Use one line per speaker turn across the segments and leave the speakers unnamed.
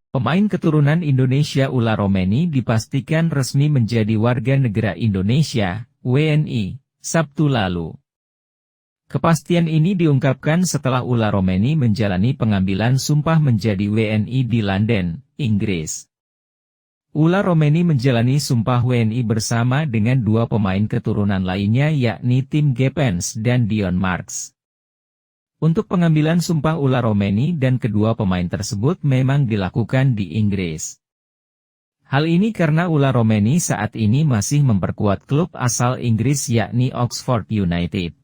Pemain keturunan Indonesia Ula Romeni dipastikan resmi menjadi warga negara Indonesia, WNI, Sabtu lalu. Kepastian ini diungkapkan setelah Ula Romeni menjalani pengambilan sumpah menjadi WNI di London, Inggris. Ula Romeni menjalani sumpah WNI bersama dengan dua pemain keturunan lainnya yakni Tim Gepens dan Dion Marks. Untuk pengambilan sumpah Ula Romeni dan kedua pemain tersebut memang dilakukan di Inggris. Hal ini karena Ula Romeni saat ini masih memperkuat klub asal Inggris yakni Oxford United.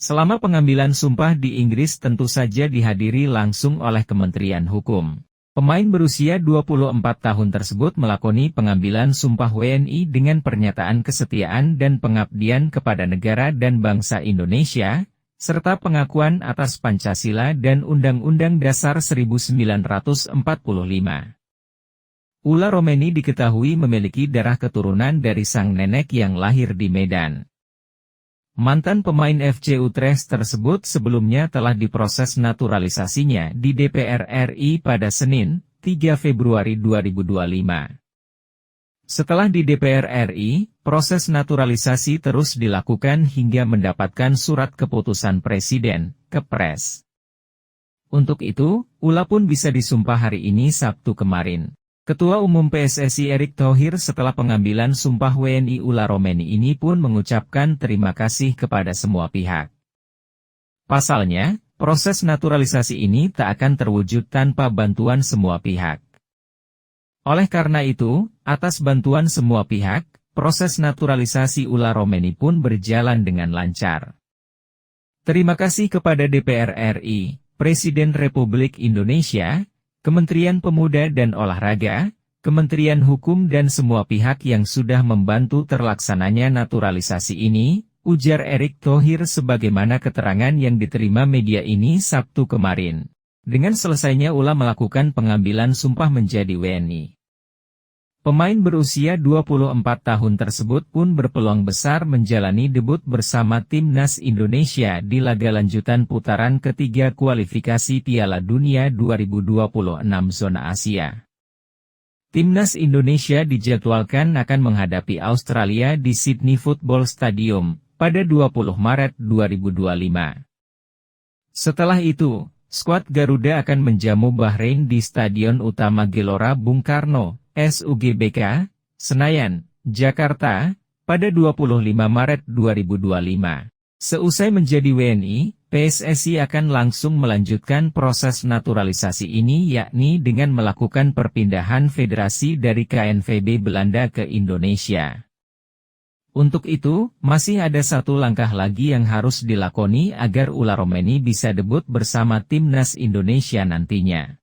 Selama pengambilan sumpah di Inggris tentu saja dihadiri langsung oleh Kementerian Hukum. Pemain berusia 24 tahun tersebut melakoni pengambilan sumpah WNI dengan pernyataan kesetiaan dan pengabdian kepada negara dan bangsa Indonesia, serta pengakuan atas Pancasila dan Undang-Undang Dasar 1945. Ula Romeni diketahui memiliki darah keturunan dari sang nenek yang lahir di Medan. Mantan pemain FC Utrecht tersebut sebelumnya telah diproses naturalisasinya di DPR RI pada Senin, 3 Februari 2025. Setelah di DPR RI, proses naturalisasi terus dilakukan hingga mendapatkan surat keputusan Presiden, Kepres. Untuk itu, Ula pun bisa disumpah hari ini Sabtu kemarin. Ketua Umum PSSI Erick Thohir setelah pengambilan sumpah WNI Ula Romeni ini pun mengucapkan terima kasih kepada semua pihak. Pasalnya, proses naturalisasi ini tak akan terwujud tanpa bantuan semua pihak. Oleh karena itu, atas bantuan semua pihak, proses naturalisasi Ula Romeni pun berjalan dengan lancar. Terima kasih kepada DPR RI, Presiden Republik Indonesia, Kementerian Pemuda dan Olahraga, Kementerian Hukum dan semua pihak yang sudah membantu terlaksananya naturalisasi ini, ujar Erick Thohir sebagaimana keterangan yang diterima media ini Sabtu kemarin. Dengan selesainya Ula melakukan pengambilan sumpah menjadi WNI. Pemain berusia 24 tahun tersebut pun berpeluang besar menjalani debut bersama Timnas Indonesia di laga lanjutan putaran ketiga kualifikasi Piala Dunia 2026 zona Asia. Timnas Indonesia dijadwalkan akan menghadapi Australia di Sydney Football Stadium pada 20 Maret 2025. Setelah itu, skuad Garuda akan menjamu Bahrain di Stadion Utama Gelora Bung Karno, SUGBK, Senayan, Jakarta, pada 25 Maret 2025. Seusai menjadi WNI, PSSI akan langsung melanjutkan proses naturalisasi ini yakni dengan melakukan perpindahan federasi dari KNVB Belanda ke Indonesia. Untuk itu, masih ada satu langkah lagi yang harus dilakoni agar Ula Romeni bisa debut bersama Timnas Indonesia nantinya.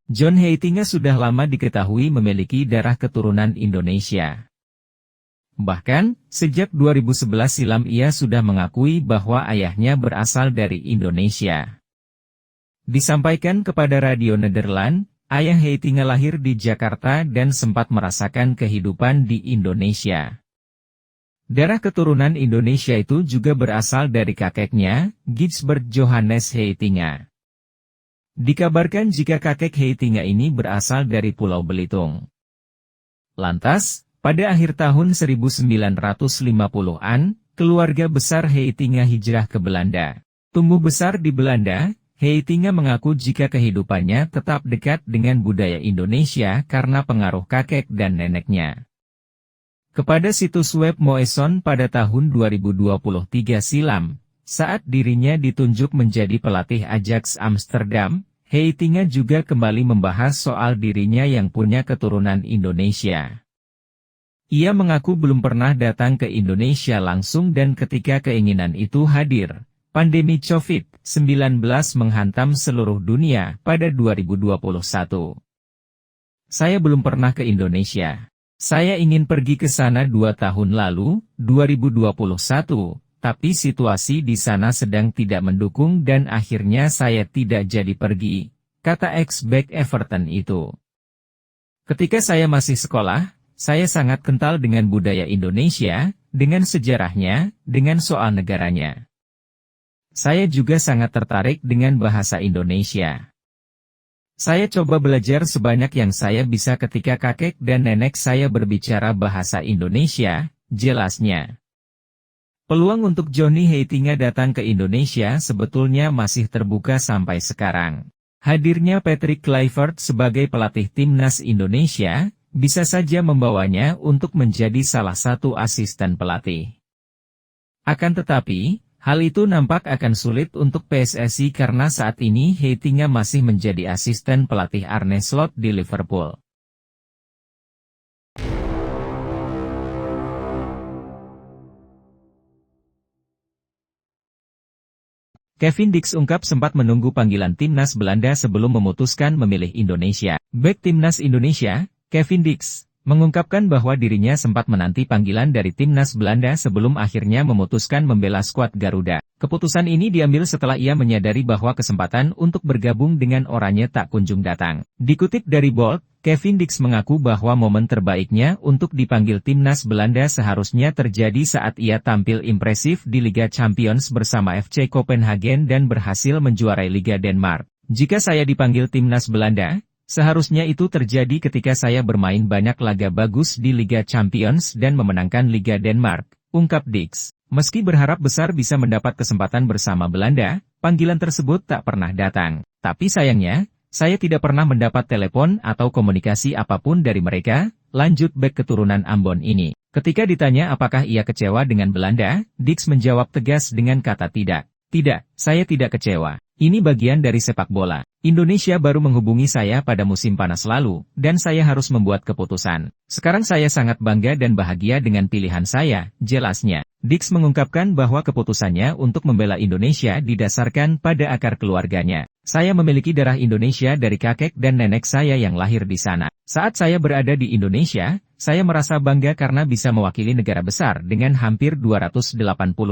John Heitinga sudah lama diketahui memiliki darah keturunan Indonesia. Bahkan, sejak 2011 silam ia sudah mengakui bahwa ayahnya berasal dari Indonesia. Disampaikan kepada Radio Nederland, ayah Heitinga lahir di Jakarta dan sempat merasakan kehidupan di Indonesia. Darah keturunan Indonesia itu juga berasal dari kakeknya, Gijsbert Johannes Heitinga. Dikabarkan jika kakek Heitinga ini berasal dari Pulau Belitung. Lantas, pada akhir tahun 1950-an, keluarga besar Heitinga hijrah ke Belanda. Tumbuh besar di Belanda, Heitinga mengaku jika kehidupannya tetap dekat dengan budaya Indonesia karena pengaruh kakek dan neneknya. Kepada situs web Moeson pada tahun 2023 silam, saat dirinya ditunjuk menjadi pelatih Ajax Amsterdam, Heitinga juga kembali membahas soal dirinya yang punya keturunan Indonesia. Ia mengaku belum pernah datang ke Indonesia langsung dan ketika keinginan itu hadir, pandemi COVID-19 menghantam seluruh dunia pada 2021. Saya belum pernah ke Indonesia. Saya ingin pergi ke sana 2 tahun lalu, 2021. Tapi situasi di sana sedang tidak mendukung dan akhirnya saya tidak jadi pergi, kata ex-bek Everton itu. Ketika saya masih sekolah, saya sangat kental dengan budaya Indonesia, dengan sejarahnya, dengan soal negaranya. Saya juga sangat tertarik dengan bahasa Indonesia. Saya coba belajar sebanyak yang saya bisa ketika kakek dan nenek saya berbicara bahasa Indonesia, jelasnya. Peluang untuk Johnny Heitinga datang ke Indonesia sebetulnya masih terbuka sampai sekarang. Hadirnya Patrick Kluivert sebagai pelatih timnas Indonesia, bisa saja membawanya untuk menjadi salah satu asisten pelatih. Akan tetapi, hal itu nampak akan sulit untuk PSSI karena saat ini Heitinga masih menjadi asisten pelatih Arne Slot di Liverpool. Kevin Dix ungkap sempat menunggu panggilan timnas Belanda sebelum memutuskan memilih Indonesia. Bek timnas Indonesia, Kevin Dix, mengungkapkan bahwa dirinya sempat menanti panggilan dari timnas Belanda sebelum akhirnya memutuskan membela skuad Garuda. Keputusan ini diambil setelah ia menyadari bahwa kesempatan untuk bergabung dengan Oranye tak kunjung datang. Dikutip dari Bold, Kevin Dix mengaku bahwa momen terbaiknya untuk dipanggil timnas Belanda seharusnya terjadi saat ia tampil impresif di Liga Champions bersama FC Copenhagen dan berhasil menjuarai Liga Denmark. Jika saya dipanggil timnas Belanda, seharusnya itu terjadi ketika saya bermain banyak laga bagus di Liga Champions dan memenangkan Liga Denmark, ungkap Dix. Meski berharap besar bisa mendapat kesempatan bersama Belanda, panggilan tersebut tak pernah datang. Tapi sayangnya, saya tidak pernah mendapat telepon atau komunikasi apapun dari mereka, lanjut bek keturunan Ambon ini. Ketika ditanya apakah ia kecewa dengan Belanda, Dix menjawab tegas dengan kata tidak. Tidak, saya tidak kecewa. Ini bagian dari sepak bola. Indonesia baru menghubungi saya pada musim panas lalu, dan saya harus membuat keputusan. Sekarang saya sangat bangga dan bahagia dengan pilihan saya, jelasnya. Dix mengungkapkan bahwa keputusannya untuk membela Indonesia didasarkan pada akar keluarganya. Saya memiliki darah Indonesia dari kakek dan nenek saya yang lahir di sana. Saat saya berada di Indonesia, saya merasa bangga karena bisa mewakili negara besar dengan hampir 280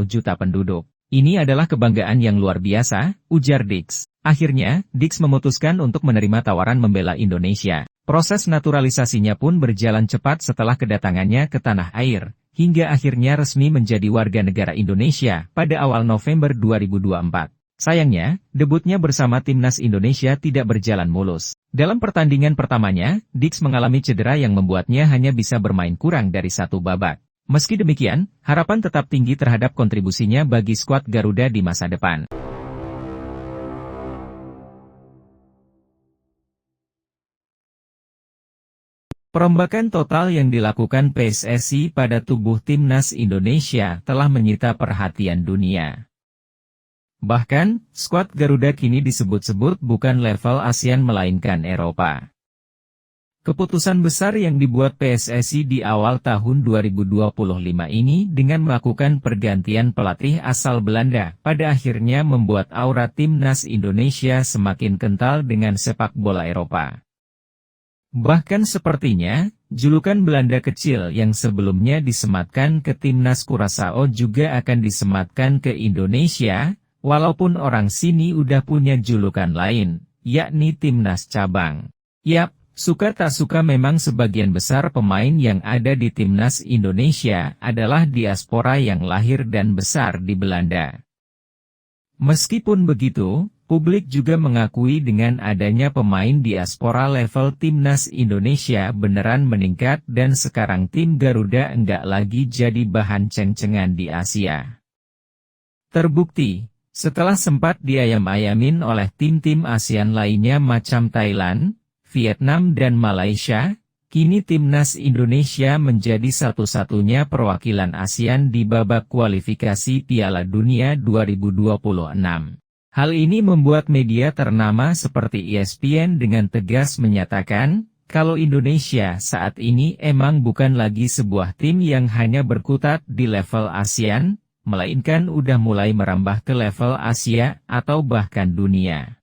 juta penduduk. Ini adalah kebanggaan yang luar biasa, ujar Dix. Akhirnya, Dix memutuskan untuk menerima tawaran membela Indonesia. Proses naturalisasinya pun berjalan cepat setelah kedatangannya ke tanah air, hingga akhirnya resmi menjadi warga negara Indonesia pada awal November 2024. Sayangnya, debutnya bersama timnas Indonesia tidak berjalan mulus. Dalam pertandingan pertamanya, Dix mengalami cedera yang membuatnya hanya bisa bermain kurang dari satu babak. Meski demikian, harapan tetap tinggi terhadap kontribusinya bagi skuad Garuda di masa depan. Perombakan total yang dilakukan PSSI pada tubuh timnas Indonesia telah menyita perhatian dunia. Bahkan, skuad Garuda kini disebut-sebut bukan level ASEAN melainkan Eropa. Keputusan besar yang dibuat PSSI di awal tahun 2025 ini dengan melakukan pergantian pelatih asal Belanda pada akhirnya membuat aura timnas Indonesia semakin kental dengan sepak bola Eropa. Bahkan sepertinya, julukan Belanda kecil yang sebelumnya disematkan ke timnas Curaçao juga akan disematkan ke Indonesia, walaupun orang sini udah punya julukan lain, yakni timnas cabang. Yap. Suka tak suka memang sebagian besar pemain yang ada di timnas Indonesia adalah diaspora yang lahir dan besar di Belanda. Meskipun begitu, publik juga mengakui dengan adanya pemain diaspora level timnas Indonesia beneran meningkat dan sekarang tim Garuda enggak lagi jadi bahan ceng-cengan di Asia. Terbukti, setelah sempat diayam-ayamin oleh tim-tim ASEAN lainnya macam Thailand, Vietnam dan Malaysia, kini timnas Indonesia menjadi satu-satunya perwakilan ASEAN di babak kualifikasi Piala Dunia 2026. Hal ini membuat media ternama seperti ESPN dengan tegas menyatakan, kalau Indonesia saat ini emang bukan lagi sebuah tim yang hanya berkutat di level ASEAN, melainkan udah mulai merambah ke level Asia atau bahkan dunia.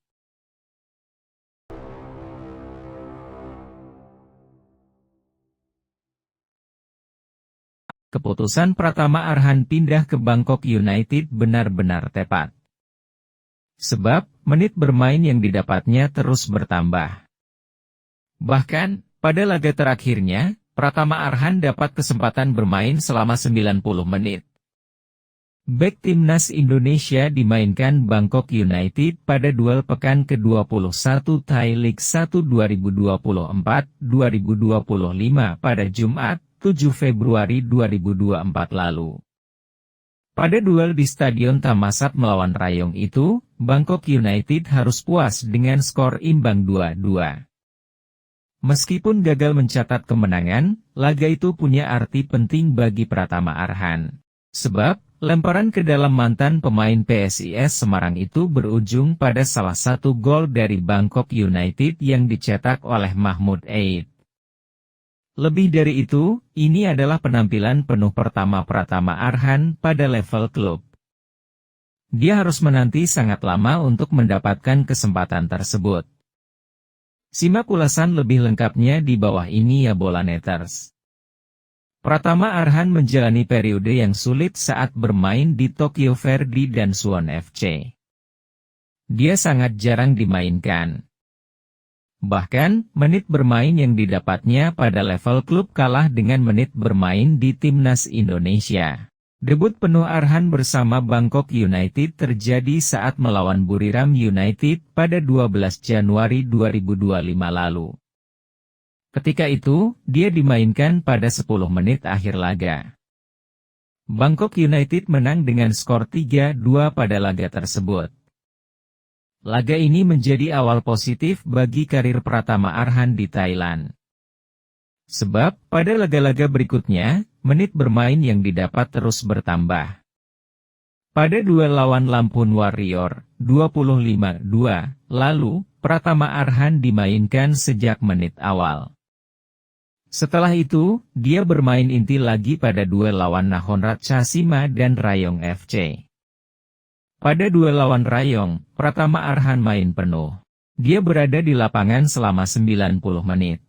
Keputusan Pratama Arhan pindah ke Bangkok United benar-benar tepat. Sebab, menit bermain yang didapatnya terus bertambah. Bahkan, pada laga terakhirnya, Pratama Arhan dapat kesempatan bermain selama 90 menit. Bek Timnas Indonesia dimainkan Bangkok United pada duel pekan ke-21 Thai League 1 2024-2025 pada Jumat, 7 Februari 2024 lalu. Pada duel di Stadion Thammasat melawan Rayong itu, Bangkok United harus puas dengan skor imbang 2-2. Meskipun gagal mencatat kemenangan, laga itu punya arti penting bagi Pratama Arhan. Sebab, lemparan ke dalam mantan pemain PSIS Semarang itu berujung pada salah satu gol dari Bangkok United yang dicetak oleh Mahmud Eid. Lebih dari itu, ini adalah penampilan penuh pertama Pratama Arhan pada level klub. Dia harus menanti sangat lama untuk mendapatkan kesempatan tersebut. Simak ulasan lebih lengkapnya di bawah ini ya Bolaneters. Pratama Arhan menjalani periode yang sulit saat bermain di Tokyo Verdy dan Suwon FC. Dia sangat jarang dimainkan. Bahkan, menit bermain yang didapatnya pada level klub kalah dengan menit bermain di Timnas Indonesia. Debut penuh Arhan bersama Bangkok United terjadi saat melawan Buriram United pada 12 Januari 2025 lalu. Ketika itu, dia dimainkan pada 10 menit akhir laga. Bangkok United menang dengan skor 3-2 pada laga tersebut. Laga ini menjadi awal positif bagi karir Pratama Arhan di Thailand. Sebab, pada laga-laga berikutnya, menit bermain yang didapat terus bertambah. Pada duel lawan Lampun Warrior, 25-2, lalu, Pratama Arhan dimainkan sejak menit awal. Setelah itu, dia bermain inti lagi pada duel lawan Nakhon Ratchasima dan Rayong FC. Pada duel lawan Rayong, Pratama Arhan main penuh. Dia berada di lapangan selama 90 menit.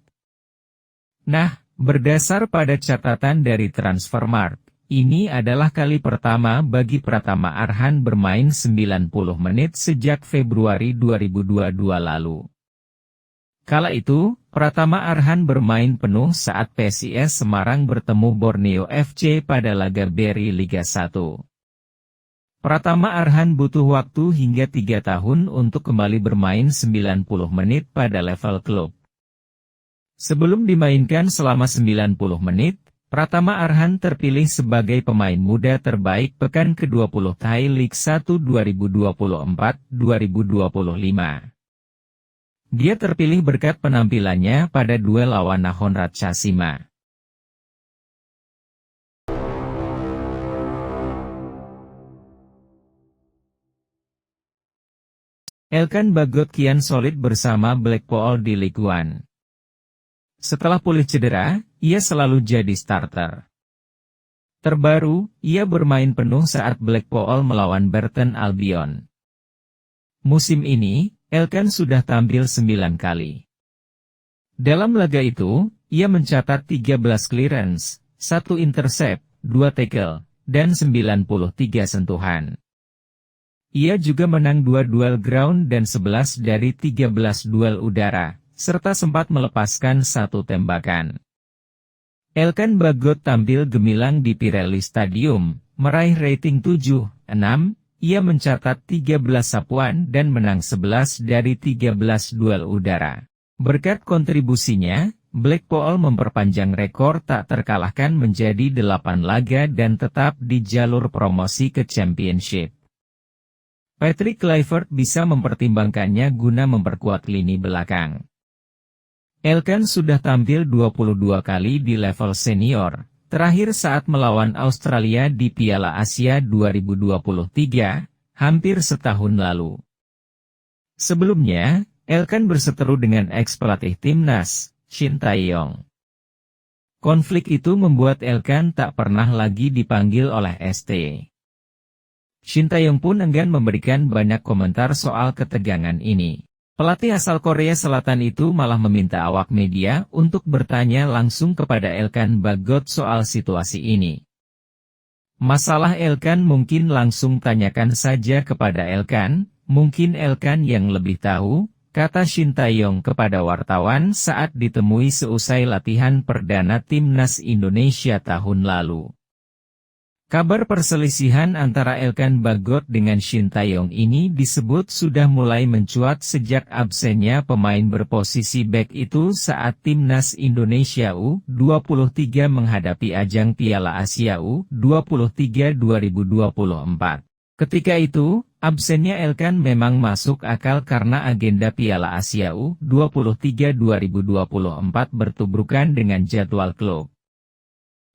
Nah, berdasar pada catatan dari Transfermarkt, ini adalah kali pertama bagi Pratama Arhan bermain 90 menit sejak Februari 2022 lalu. Kala itu, Pratama Arhan bermain penuh saat PSIS Semarang bertemu Borneo FC pada laga BRI Liga 1. Pratama Arhan butuh waktu hingga 3 tahun untuk kembali bermain 90 menit pada level klub. Sebelum dimainkan selama 90 menit, Pratama Arhan terpilih sebagai pemain muda terbaik pekan ke-20 Thai League 1 2024-2025. Dia terpilih berkat penampilannya pada duel lawan Nakhon Ratchasima. Elkan Bagot kian solid bersama Blackpool di Ligue 1. Setelah pulih cedera, ia selalu jadi starter. Terbaru, ia bermain penuh saat Blackpool melawan Burton Albion. Musim ini, Elkan sudah tampil 9 kali. Dalam laga itu, ia mencatat 13 clearance, 1 intercept, 2 tackle, dan 93 sentuhan. Ia juga menang 2 duel ground dan 11 dari 13 duel udara, serta sempat melepaskan 1 tembakan. Elkan Bagot tampil gemilang di Pirelli Stadium, meraih rating 7,6, ia mencatat 13 sapuan dan menang 11 dari 13 duel udara. Berkat kontribusinya, Blackpool memperpanjang rekor tak terkalahkan menjadi 8 laga dan tetap di jalur promosi ke Championship. Patrick Kluivert bisa mempertimbangkannya guna memperkuat lini belakang. Elkan sudah tampil 22 kali di level senior, terakhir saat melawan Australia di Piala Asia 2023, hampir setahun lalu. Sebelumnya, Elkan berseteru dengan ex-pelatih timnas, Shin Tae-yong. Konflik itu membuat Elkan tak pernah lagi dipanggil oleh ST. Shin Tae-yong pun enggan memberikan banyak komentar soal ketegangan ini. Pelatih asal Korea Selatan itu malah meminta awak media untuk bertanya langsung kepada Elkan Bagot soal situasi ini. Masalah Elkan mungkin langsung tanyakan saja kepada Elkan, mungkin Elkan yang lebih tahu, kata Shin Tae-yong kepada wartawan saat ditemui seusai latihan perdana Timnas Indonesia tahun lalu. Kabar perselisihan antara Elkan Bagot dengan Shin Tae-yong ini disebut sudah mulai mencuat sejak absennya pemain berposisi bek itu saat Timnas Indonesia U23 menghadapi ajang Piala Asia U23 2024. Ketika itu, absennya Elkan memang masuk akal karena agenda Piala Asia U23 2024 bertubrukan dengan jadwal klub.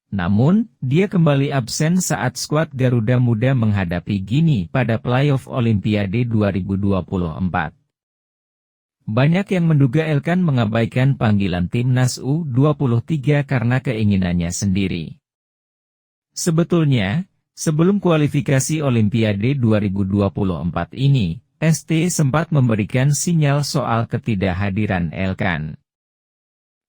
Namun, dia kembali absen saat skuad Garuda Muda menghadapi Gini pada playoff Olimpiade 2024. Banyak yang menduga Elkan mengabaikan panggilan Timnas U23 karena keinginannya sendiri. Sebetulnya, sebelum kualifikasi Olimpiade 2024 ini, ST sempat memberikan sinyal soal ketidakhadiran Elkan.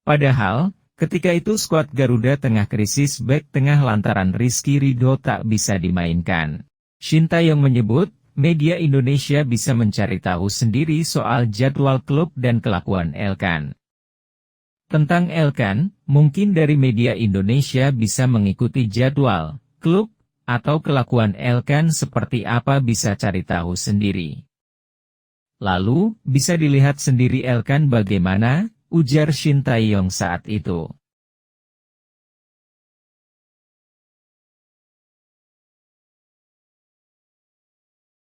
Padahal, ketika itu skuad Garuda tengah krisis bek tengah lantaran Rizky Ridho tak bisa dimainkan. Shin Tae-yong menyebut, media Indonesia bisa mencari tahu sendiri soal jadwal klub dan kelakuan Elkan. Tentang Elkan, mungkin dari media Indonesia bisa mengikuti jadwal, klub, atau kelakuan Elkan seperti apa bisa cari tahu sendiri. Lalu, bisa dilihat sendiri Elkan bagaimana, ujar Shin Tae-yong saat itu.